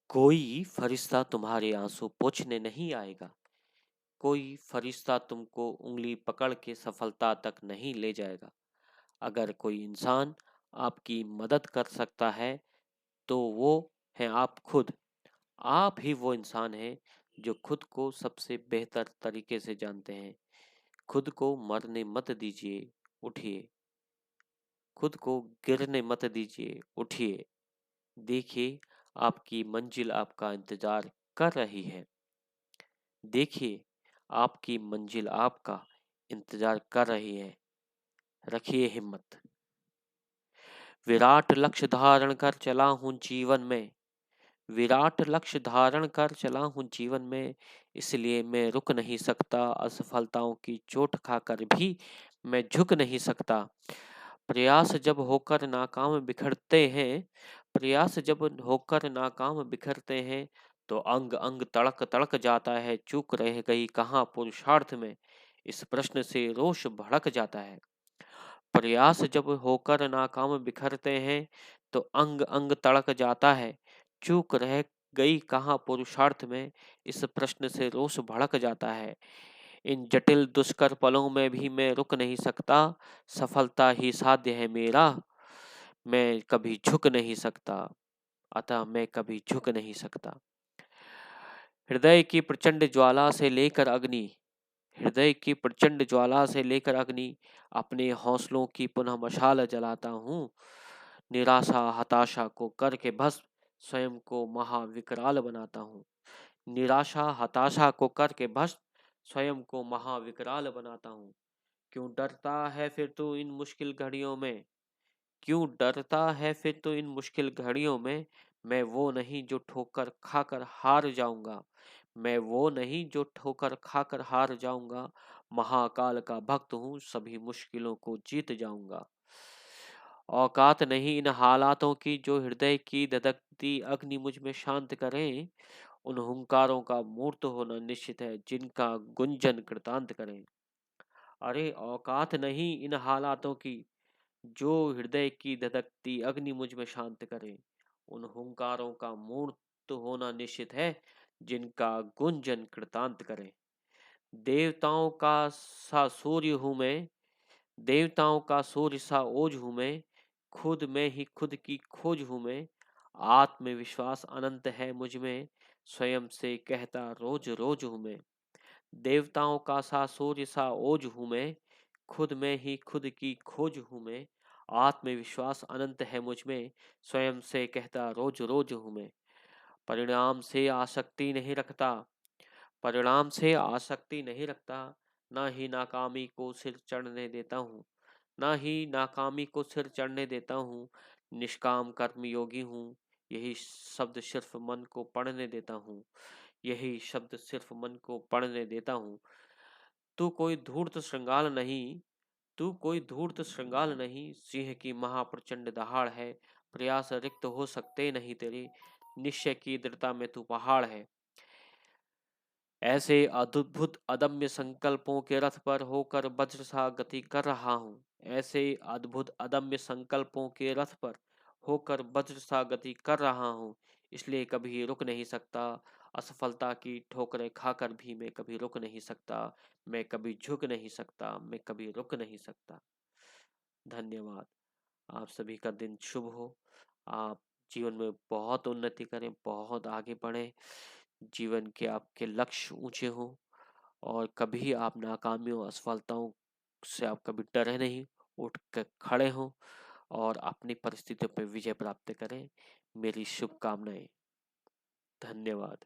कोई फरिश्ता तुम्हारे आंसू पोंछने नहीं आएगा। कोई फरिश्ता तुमको उँगली पकड़ के सफलता तक नहीं ले जाएगा। अगर कोई इंसान आपकी मदद कर सकता है, तो वो हैं आप खुद। आप ही वो इंसान हैं जो खुद को सबसे बेहतर तरीके से जानते हैं। खुद को मरने मत दीजिए, उठिए। खुद को गिरने मत दीजिए, उठिए। देखिए, आपकी मंजिल आपका इंतजार कर रही है। देखिए, आपकी मंजिल आपका इंतजार कर रही है। रखिए हिम्मत। विराट लक्ष्य धारण कर चला हूँ जीवन में। विराट लक्ष्य धारण कर चला हूँ जीवन में, इसलिए मैं रुक नहीं सकता। असफलताओं की चोट खाकर भी मैं झुक नहीं सकता। प्रयास जब होकर नाकाम बिखरते हैं, प्रयास जब होकर नाकाम बिखरते हैं, तो अंग अंग तड़क तड़क जाता है। चूक रह गई कहाँ पुरुषार्थ में, इस प्रश्न से रोष भड़क जाता है। प्रयास जब होकर नाकाम बिखरते हैं, तो अंग अंग तड़क जाता है। चूक रह गई कहाँ पुरुषार्थ में, इस प्रश्न से रोष भड़क जाता है। इन जटिल दुष्कर पलों में भी मैं रुक नहीं सकता। सफलता ही साध्य है मेरा, मैं कभी झुक नहीं सकता। अतः मैं कभी झुक नहीं सकता। हृदय की प्रचंड ज्वाला से लेकर अग्नि, हृदय की प्रचंड ज्वाला से लेकर अग्नि, अपने हौसलों की पुनः मशाल जलाता हूँ। निराशा हताशा को करके भस्म, स्वयं को महाविकराल बनाता हूँ। निराशा हताशा को करके भस्म, स्वयं को महाविकराल बनाता हूँ। क्यों डरता है फिर तू इन मुश्किल घड़ियों में, क्यों डरता है फिर तो इन मुश्किल घड़ियों में। मैं वो नहीं जो ठोकर खाकर हार जाऊंगा, मैं वो नहीं जो ठोकर खाकर हार जाऊंगा। महाकाल का भक्त हूँ, सभी मुश्किलों को जीत जाऊंगा। औकात नहीं इन हालातों की जो हृदय की धधकती अग्नि मुझ में शांत करें। उन हुंकारों का मूर्त होना निश्चित है, जिनका गुंजन कृतांत करें। अरे औकात नहीं इन हालातों की जो हृदय की धधकती अग्नि मुझ में शांत करे। उन हुंकारों का मूर्त होना निश्चित है, जिनका गुंजन कृतांत करे। देवताओं का सा सूर्य हूं मैं, देवताओं का सूर्य सा ओज हूं मैं। खुद में ही खुद की खोज हूं मैं। आत्मविश्वास अनंत है मुझ में, स्वयं से कहता रोज रोज हूं मैं। देवताओं का सा सूर्य सा ओज हूं मैं। खुद में ही खुद की खोज हूं मैं। आत्मविश्वास अनंत है मुझ में, स्वयं से कहता रोज रोज हूं मैं। परिणाम से आसक्ति नहीं रखता, परिणाम से आसक्ति नहीं रखता। ना ही नाकामी को सिर चढ़ने देता हूँ, ना ही नाकामी को सिर चढ़ने देता हूँ। निष्काम कर्म योगी हूँ, यही शब्द सिर्फ मन को पढ़ने देता हूँ, यही शब्द सिर्फ मन को पढ़ने देता हूँ। तू कोई धूर्त श्रृंगाल नहीं, तू कोई धूर्त श्रृंगाल नहीं। सिंह की महाप्रचंड दहाड़ है, प्रयास रिक्त हो सकते नहीं तेरे। निश्चय की दृढ़ता में तू पहाड़ है। ऐसे अद्भुत अदम्य संकल्पों के रथ पर होकर वज्र सा गति कर रहा हूँ। ऐसे अद्भुत अदम्य संकल्पों के रथ पर होकर वज्र सा गति कर रहा हूँ, इसलिए कभी रुक नहीं सकता। असफलता की ठोकरें खाकर भी मैं कभी रुक नहीं सकता। मैं कभी झुक नहीं सकता, मैं कभी रुक नहीं सकता। धन्यवाद। आप सभी का दिन शुभ हो। आप जीवन में बहुत उन्नति करें, बहुत आगे बढ़ें। जीवन के आपके लक्ष्य ऊंचे हों, और कभी आप नाकामियों असफलताओं से आप कभी डरे नहीं, उठ कर खड़े हों और अपनी परिस्थितियों पर विजय प्राप्त करें। मेरी शुभकामनाएं। धन्यवाद।